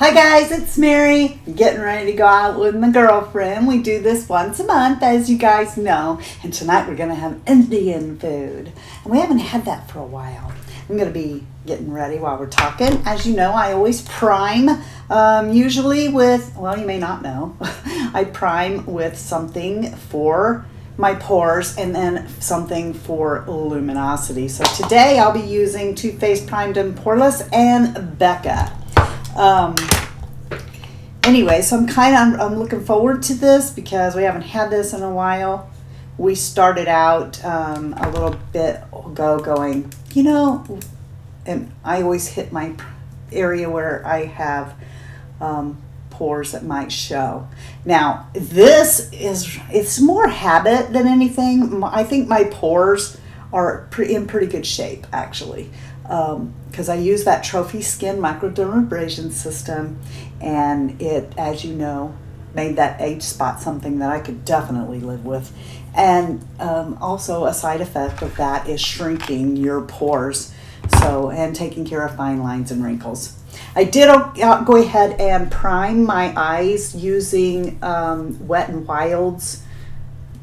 Hi guys, it's Mary. I'm getting ready to go out with my girlfriend. We do this once a month, as you guys know. And tonight we're going to have Indian food. And we haven't had that for a while. I'm going to be getting ready while we're talking. As you know, I always prime, usually with, well, you may not know, I prime with something for my pores and then something for luminosity. So today I'll be using Too Faced Primed and Poreless and BECCA. Anyway, so I'm looking forward to this because we haven't had this in a while. We started out a little bit ago going, you know, and I always hit my area where I have pores that might show. Now, it's more habit than anything. I think my pores are in pretty good shape, actually. Because I use that Trophy Skin microdermabrasion system, and it, as you know, made that age spot something that I could definitely live with. And also a side effect of that is shrinking your pores, and taking care of fine lines and wrinkles. I did go ahead and prime my eyes using Wet n Wild's,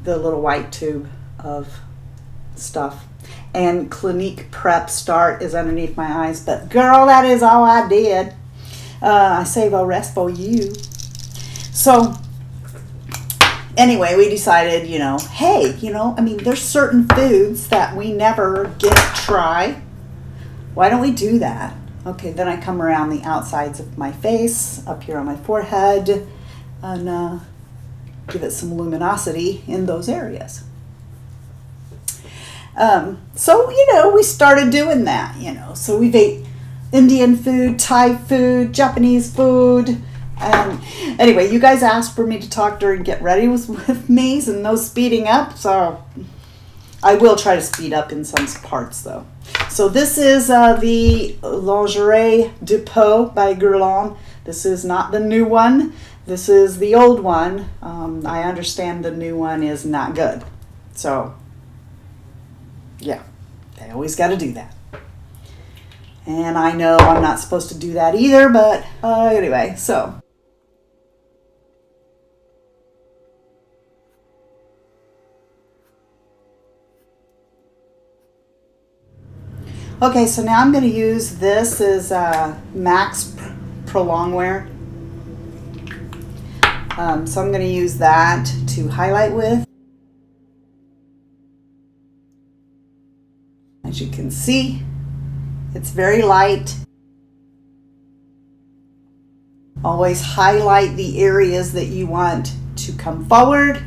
the little white tube of stuff. And Clinique Pep-Start is underneath my eyes. But girl, that is all I did. I save a rest for you. So anyway, we decided, hey, I mean, there's certain foods that we never get to try. Why don't we do that? Okay, then I come around the outsides of my face, up here on my forehead, and give it some luminosity in those areas. So, we started doing that, So we've ate Indian food, Thai food, Japanese food. Anyway, you guys asked for me to talk during Get Ready with me and no speeding up. So I will try to speed up in some parts, though. So this is the Lingerie De Pau by Guerlain. This is not the new one. This is the old one. I understand the new one is not good. So yeah, they always got to do that. And I know I'm not supposed to do that either, but anyway, so. Okay, so now I'm going to use this as Max Prolong wear. So I'm going to use that to highlight with. As you can see, it's very light. Always highlight the areas that you want to come forward,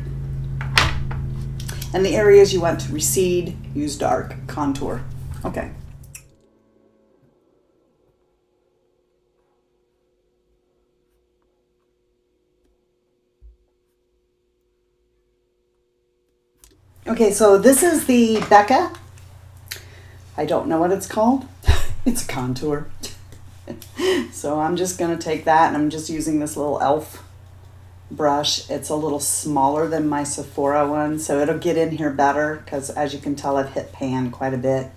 and the areas you want to recede, use dark contour. Okay. Okay, so this is the BECCA. I don't know what it's called. It's a contour. So I'm just going to take that, and I'm just using this little e.l.f. brush. It's a little smaller than my Sephora one, so it'll get in here better because, as you can tell, I've hit pan quite a bit.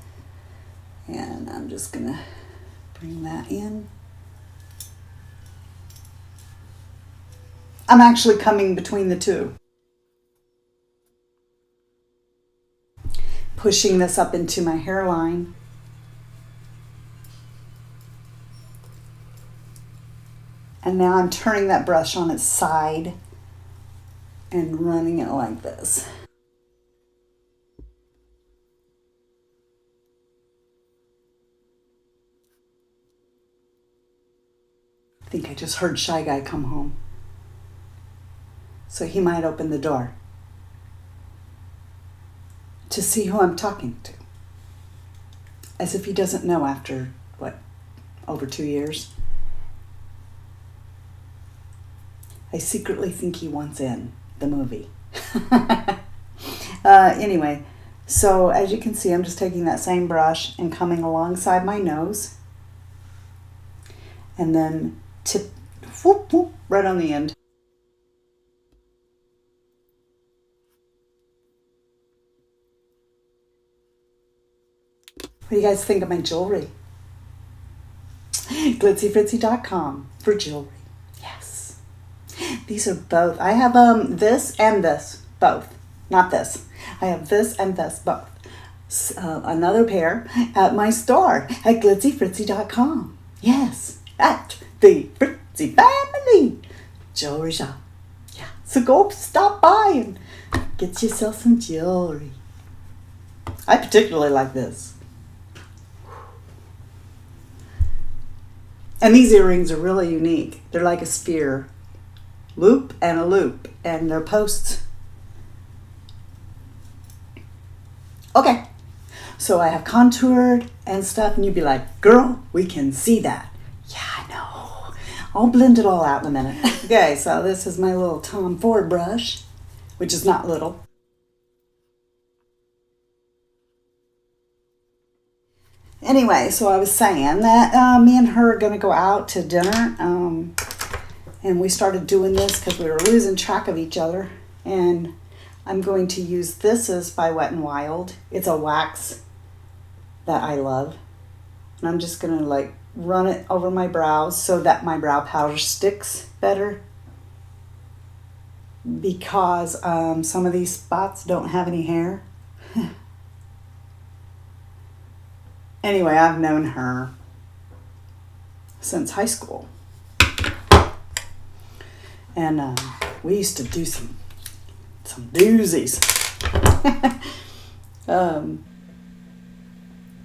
And I'm just going to bring that in. I'm actually coming between the two. Pushing this up into my hairline. And now I'm turning that brush on its side and running it like this. I think I just heard Shy Guy come home. So he might open the door to see who I'm talking to. As if he doesn't know after, over 2 years. I secretly think he wants in the movie. Anyway, so as you can see, I'm just taking that same brush and coming alongside my nose. And then tip, whoop, whoop, right on the end. What do you guys think of my jewelry? glitzyfritzy.com for jewelry. Yes. These are both. I have this and this, both. Not this. I have this and this, both. Another pair at my store at glitzyfritzy.com. Yes, at the Fritzy Family Jewelry Shop. Yeah, so go stop by and get yourself some jewelry. I particularly like this. And these earrings are really unique. They're like a sphere. Loop and a loop. And they're posts. Okay. So I have contoured and stuff. And you'd be like, girl, we can see that. Yeah, I know. I'll blend it all out in a minute. Okay, so this is my little Tom Ford brush. Which is not little. Anyway, so I was saying that me and her are going to go out to dinner. And we started doing this because we were losing track of each other. And I'm going to use this as by Wet n Wild. It's a wax that I love. And I'm just going to like run it over my brows so that my brow powder sticks better. Because some of these spots don't have any hair. Anyway, I've known her since high school. And we used to do some doozies.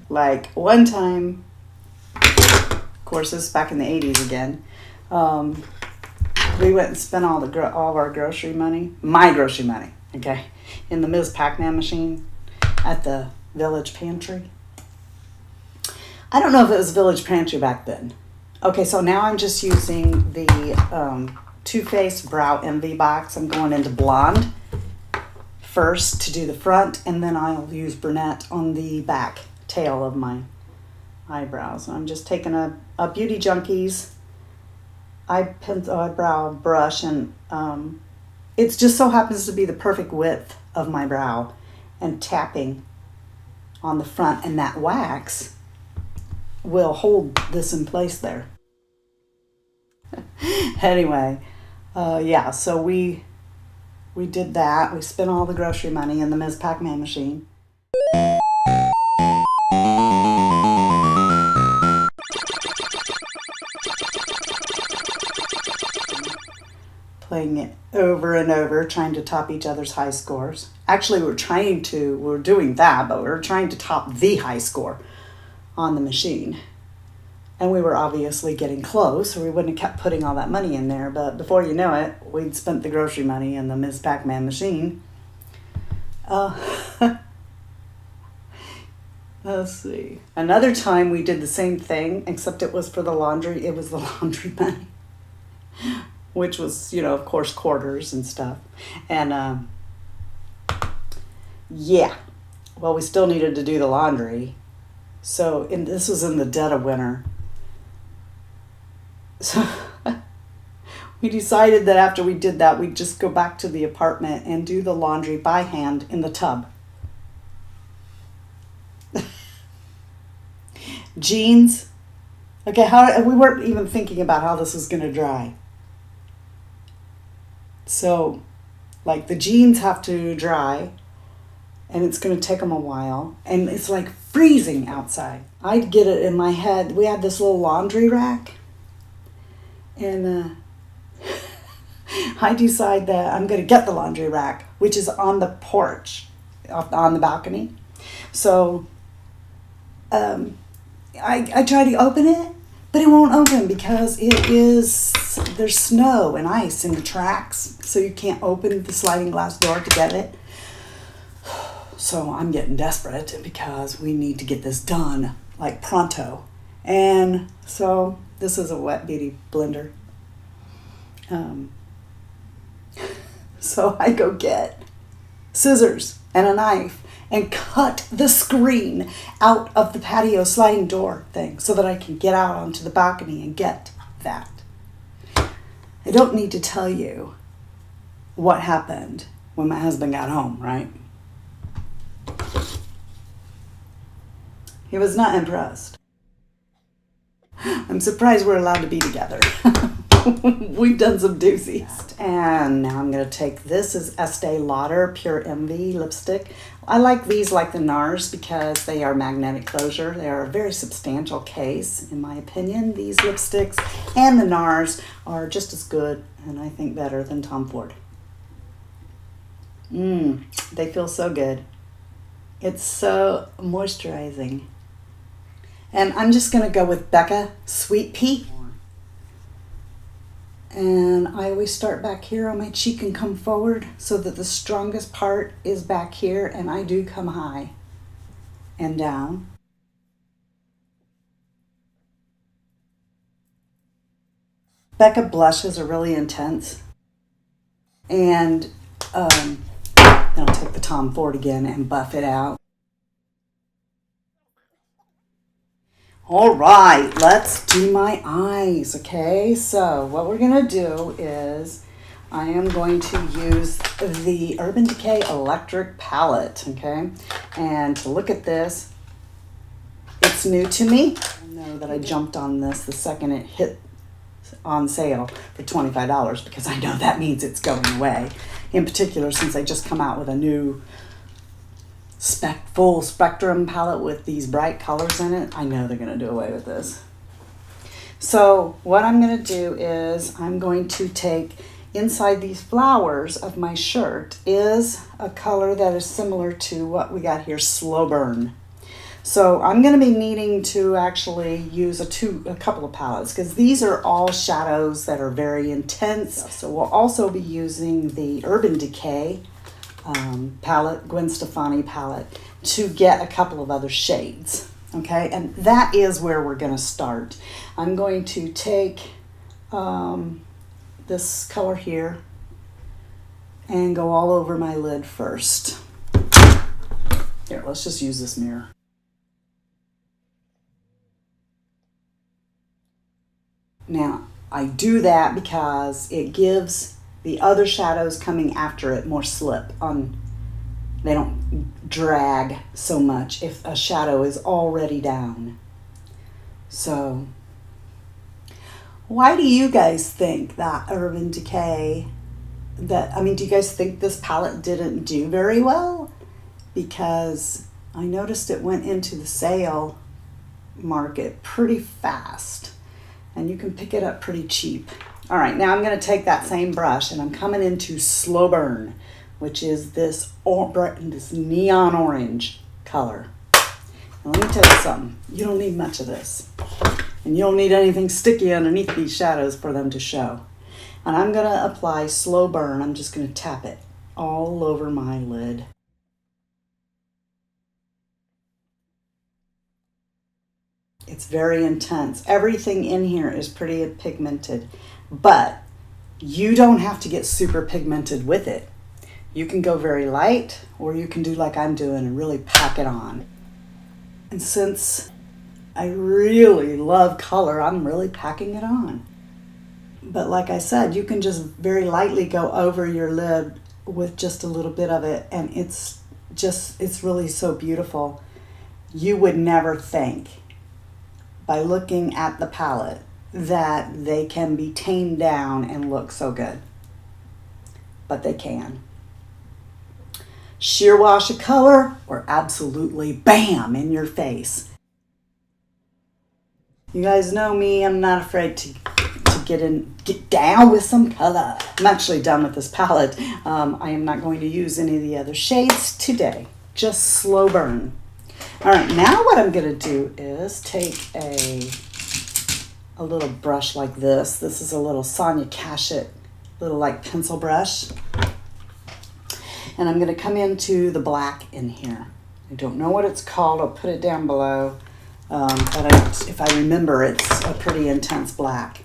Like one time, of course this is back in the 80s again, we went and spent all of our grocery money, my grocery money, okay, in the Ms. Pac-Man machine at the Village Pantry. I don't know if it was Village Pantry back then. Okay, so now I'm just using the Too Faced Brow Envy box. I'm going into blonde first to do the front, and then I'll use brunette on the back tail of my eyebrows. I'm just taking a Beauty Junkies eyebrow brush, and it just so happens to be the perfect width of my brow, and tapping on the front, and that wax will hold this in place there. Anyway, yeah, so we did that. We spent all the grocery money in the Ms. Pac-Man machine. Playing it over and over, trying to top each other's high scores. Actually, we're doing that, but we were trying to top the high score on the machine. And we were obviously getting close, or we wouldn't have kept putting all that money in there. But before you know it, we'd spent the grocery money in the Ms. Pac-Man machine. Let's see. Another time we did the same thing, except it was for the laundry. It was the laundry money, which was, of course, quarters and stuff. And yeah, well, we still needed to do the laundry. So this was in the dead of winter. So we decided that after we did that, we'd just go back to the apartment and do the laundry by hand in the tub. Jeans. Okay, we weren't even thinking about how this was going to dry. So, like, the jeans have to dry, and it's going to take them a while, and it's like freezing outside. I'd get it in my head. We had this little laundry rack, and I decide that I'm going to get the laundry rack, which is on the porch, on the balcony. So I try to open it, but it won't open because there's snow and ice in the tracks, so you can't open the sliding glass door to get it. So I'm getting desperate because we need to get this done, like pronto. And so this is a wet beauty blender. So I go get scissors and a knife and cut the screen out of the patio sliding door thing so that I can get out onto the balcony and get that. I don't need to tell you what happened when my husband got home, right? He was not impressed. I'm surprised we're allowed to be together. We've done some doozies. And now I'm going to take, this is Estee Lauder Pure Envy lipstick. I like these like the NARS because they are magnetic closure. They are a very substantial case, in my opinion. These lipsticks and the NARS are just as good, and I think better than Tom Ford. They feel so good. It's so moisturizing. And I'm just going to go with BECCA Sweet Pea. And I always start back here on my cheek and come forward so that the strongest part is back here, and I do come high and down. BECCA blushes are really intense. And then I'll take the Tom Ford again and buff it out. All right, let's do my eyes, okay? So what we're gonna do is I am going to use the Urban Decay Electric Palette, okay? And to look at this, it's new to me. I know that I jumped on this the second it hit on sale for $25 because I know that means it's going away. In particular, since I just come out with a new full spectrum palette with these bright colors in it, I know they're going to do away with this. So what I'm going to do is I'm going to take inside these flowers of my shirt is a color that is similar to what we got here, Slow Burn. So I'm going to be needing to actually use a couple of palettes because these are all shadows that are very intense. So we'll also be using the Urban Decay palette, Gwen Stefani palette, to get a couple of other shades, okay? And that is where we're going to start. I'm going to take this color here and go all over my lid first. Here, let's just use this mirror. Now, I do that because it gives the other shadows coming after it more slip on. They don't drag so much if a shadow is already down. So, why do you guys think that Urban Decay, do you guys think this palette didn't do very well? Because I noticed it went into the sale market pretty fast, and you can pick it up pretty cheap. All right, now I'm going to take that same brush and I'm coming into Slow Burn, which is this neon orange color. Now let me tell you something. You don't need much of this. And you don't need anything sticky underneath these shadows for them to show. And I'm going to apply Slow Burn. I'm just going to tap it all over my lid. It's very intense. Everything in here is pretty pigmented, but you don't have to get super pigmented with it. You can go very light, or you can do like I'm doing and really pack it on. And since I really love color, I'm really packing it on. But like I said, you can just very lightly go over your lid with just a little bit of it, and it's really so beautiful. You would never think, by looking at the palette, that they can be tamed down and look so good. But they can. Sheer wash of color, or absolutely bam in your face. You guys know me, I'm not afraid to get down with some color. I'm actually done with this palette. I am not going to use any of the other shades today. Just Slow Burn. All right, now what I'm gonna do is take a little brush like this. This is a little Sonia Kashuk, little like pencil brush. And I'm gonna come into the black in here. I don't know what it's called, I'll put it down below. But if I remember, it's a pretty intense black.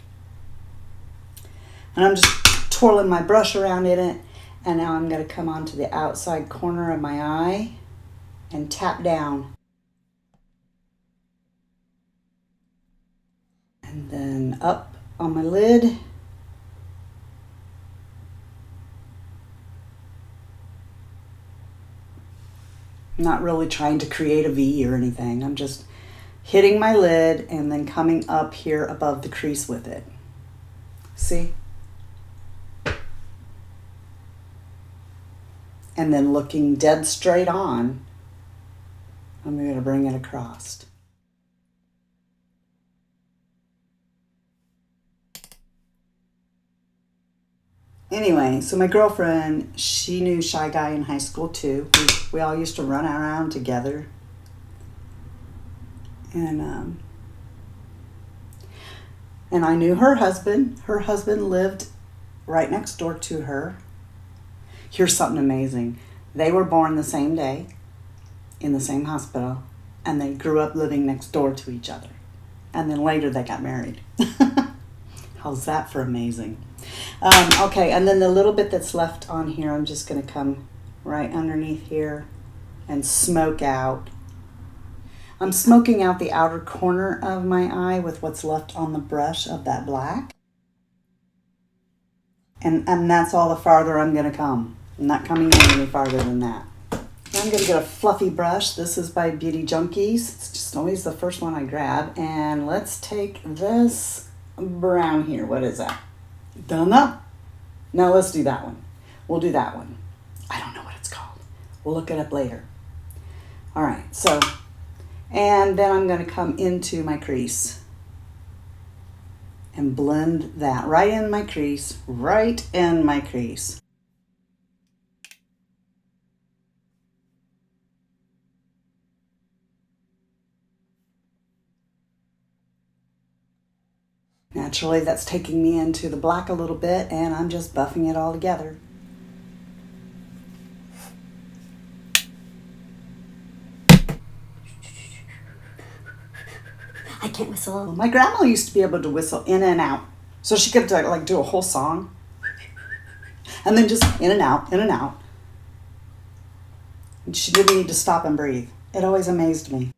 And I'm just twirling my brush around in it. And now I'm gonna come onto the outside corner of my eye and tap down. And then up on my lid. I'm not really trying to create a V or anything. I'm just hitting my lid and then coming up here above the crease with it. See? And then looking dead straight on, I'm going to bring it across. Anyway, so my girlfriend, she knew Shy Guy in high school too. We all used to run around together. And I knew her husband. Her husband lived right next door to her. Here's something amazing. They were born the same day in the same hospital, and they grew up living next door to each other. And then later they got married. How's that for amazing? Okay, and then the little bit that's left on here, I'm just going to come right underneath here and smoke out. I'm smoking out the outer corner of my eye with what's left on the brush of that black. And that's all the farther I'm going to come. I'm not coming in any farther than that. Now I'm going to get a fluffy brush. This is by Beauty Junkies. It's just always the first one I grab. And let's take this brown here. What is that? Done up? No, let's do that one. We'll do that one. I don't know what it's called. We'll look it up later. All right, so, and then I'm going to come into my crease and blend that right in my crease, right in my crease. Naturally, that's taking me into the black a little bit, and I'm just buffing it all together. I can't whistle. My grandma used to be able to whistle in and out. So she could like do a whole song. And then just in and out, in and out. And she didn't need to stop and breathe. It always amazed me.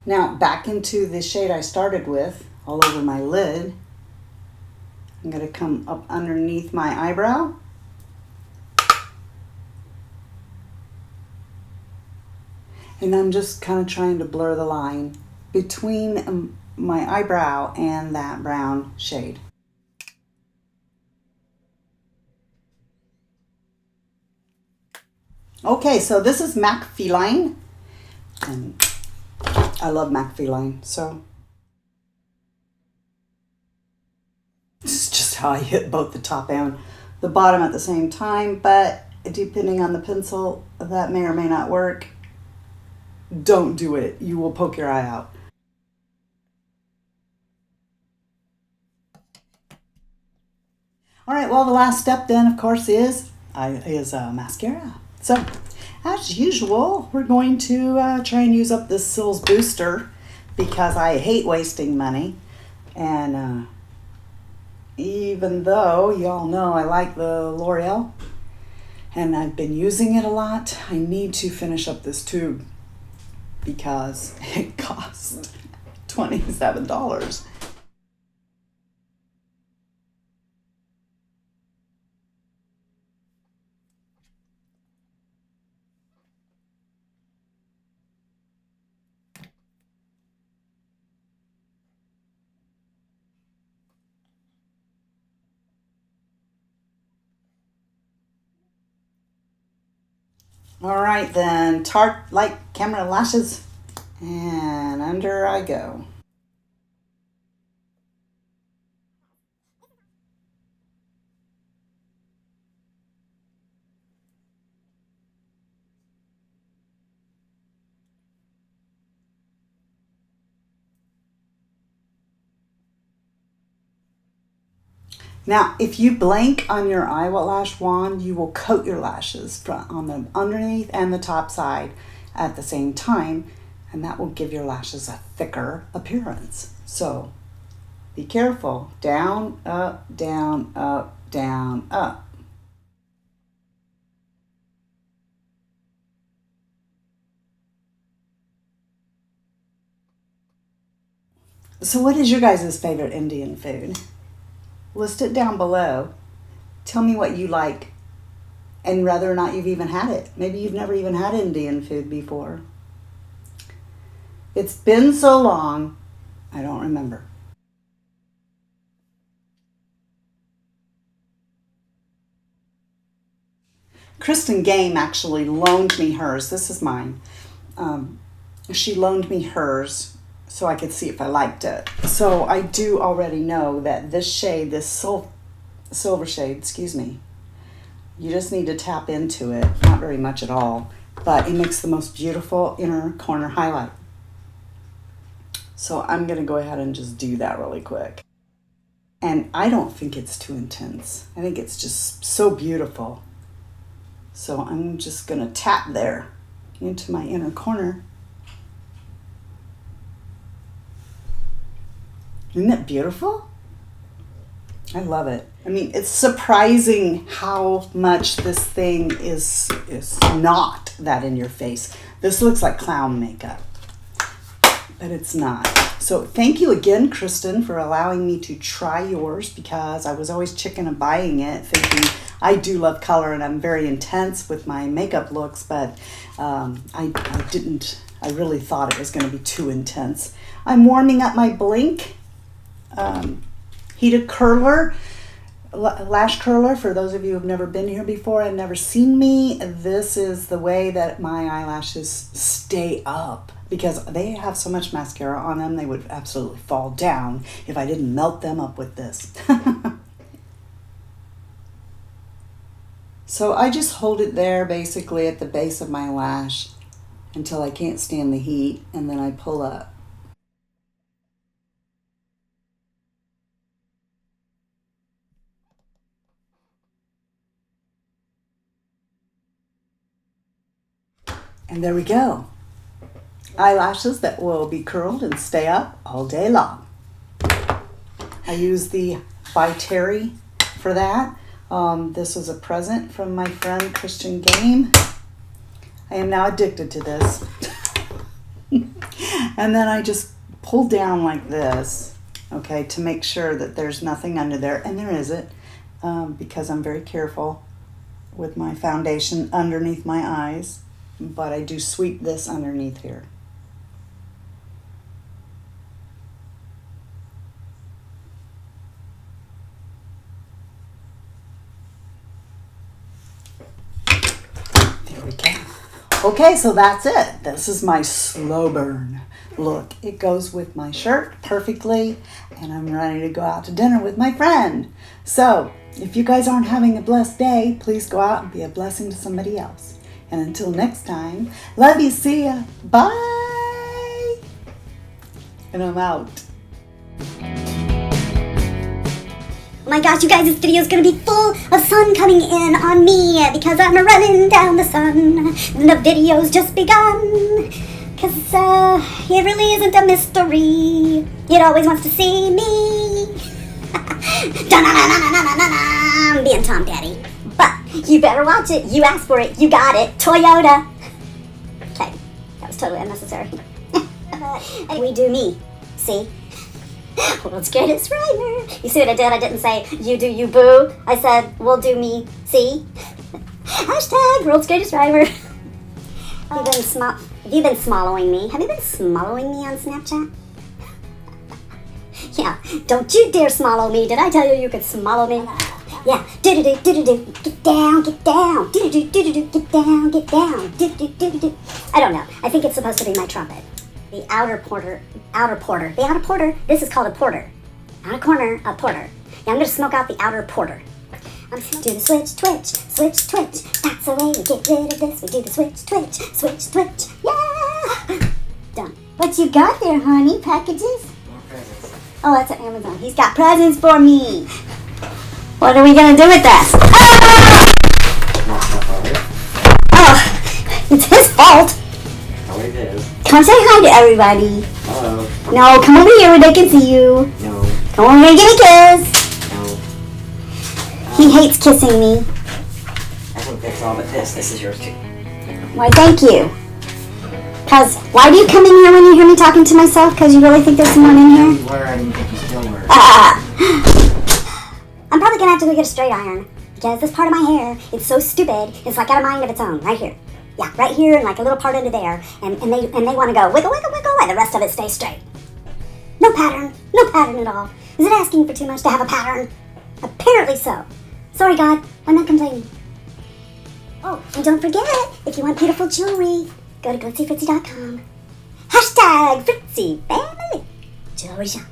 Now back into the shade I started with, all over my lid. I'm going to come up underneath my eyebrow. And I'm just kind of trying to blur the line between my eyebrow and that brown shade. Okay, so this is MAC Feline. And I love MAC Feline, so this is just how I hit both the top and the bottom at the same time, but depending on the pencil, that may or may not work. Don't do it. You will poke your eye out. All right, well, the last step then, of course, is mascara. So, as usual, we're going to try and use up this Sills Booster because I hate wasting money. And even though y'all know I like the L'Oreal and I've been using it a lot, I need to finish up this tube because it cost $27. All right then, Tarte Light Camera Lashes, and under I go. Now, if you blank on your eyelash wand, you will coat your lashes on the underneath and the top side at the same time, and that will give your lashes a thicker appearance. So be careful. Down, up, down, up, down, up. So what is your guys' favorite Indian food? List it down below. Tell me what you like and whether or not you've even had it. Maybe you've never even had Indian food before. It's been so long, I don't remember. Kristen Game actually loaned me hers. This is mine. She loaned me hers so I could see if I liked it. So I do already know that this shade, this silver shade, excuse me, you just need to tap into it. Not very much at all, but it makes the most beautiful inner corner highlight. So I'm gonna go ahead and just do that really quick. And I don't think it's too intense. I think it's just so beautiful. So I'm just gonna tap there into my inner corner. Isn't that beautiful? I love it. I mean, it's surprising how much this thing is not that in your face. This looks like clown makeup, but it's not. So thank you again, Kristen, for allowing me to try yours, because I was always chicken of buying it, thinking I do love color and I'm very intense with my makeup looks, but I really thought it was going to be too intense. I'm warming up my Blink heated curler, lash curler. For those of you who've never been here before and never seen me, this is the way that my eyelashes stay up, because they have so much mascara on them, they would absolutely fall down if I didn't melt them up with this. So I just hold it there basically at the base of my lash until I can't stand the heat, and then I pull up. And there we go. Eyelashes that will be curled and stay up all day long. I use the by Terry for that. This was a present from my friend Kristen Game. I am now addicted to this. And then I just pull down like this, okay, to make sure that there's nothing under there. And there isn't, because I'm very careful with my foundation underneath my eyes. But I do sweep this underneath here. There we go. Okay, so that's it. This is my slow burn look. It goes with my shirt perfectly, and I'm ready to go out to dinner with my friend. So, if you guys aren't having a blessed day, please go out and be a blessing to somebody else. And until next time, love you, see ya, bye! And I'm out. Oh my gosh, you guys, this video is going to be full of sun coming in on me because I'm running down the sun. And the video's just begun. Because it really isn't a mystery. It always wants to see me. I'm being Tom Daddy. But you better watch it. You asked for it. You got it. Toyota. Okay, that was totally unnecessary. We do me. See? World's greatest rhymer. You see what I did? I didn't say, you do you boo. I said, we'll do me. See? Hashtag world's greatest rhymer. Have you been swallowing me? Have you been swallowing me on Snapchat? Yeah, don't you dare swallow me. Did I tell you you could swallow me? Yeah, do-do-do, do-do-do, get down, do-do-do, do-do-do, get down, do-do-do. I don't know. I think it's supposed to be my trumpet. The outer porter, this is called a porter. Outer corner, a porter. Yeah, I'm gonna smoke out the outer porter. I'm gonna do the switch, twitch, that's the way we get rid of this. We do the switch, twitch, yeah! Done. What you got there, honey? Packages? Presents. Oh, that's at Amazon. He's got presents for me. What are we gonna do with this? Ah! Oh, it's his fault. Oh, it is. Come say hi to everybody. Hello. No, come over here where they can see you. No. Come over here and give me a kiss. No. He hates kissing me. I think that's all but this. This is yours too. Why, thank you. Cause why do you come in here when you hear me talking to myself? Cause you really think there's someone in here? You were. I didn't think you still were. I'm probably gonna have to go get a straight iron because this part of my hair, it's so stupid. It's like got a mind of its own, right here. Yeah, right here and like a little part under there, and they want to go wiggle, wiggle, wiggle, and the rest of it stays straight. No pattern at all. Is it asking for too much to have a pattern? Apparently so. Sorry, God, I'm not complaining. Oh, and don't forget, if you want beautiful jewelry, go to glitzyfritzy.com. #FritzyFamily Jewelry Shop.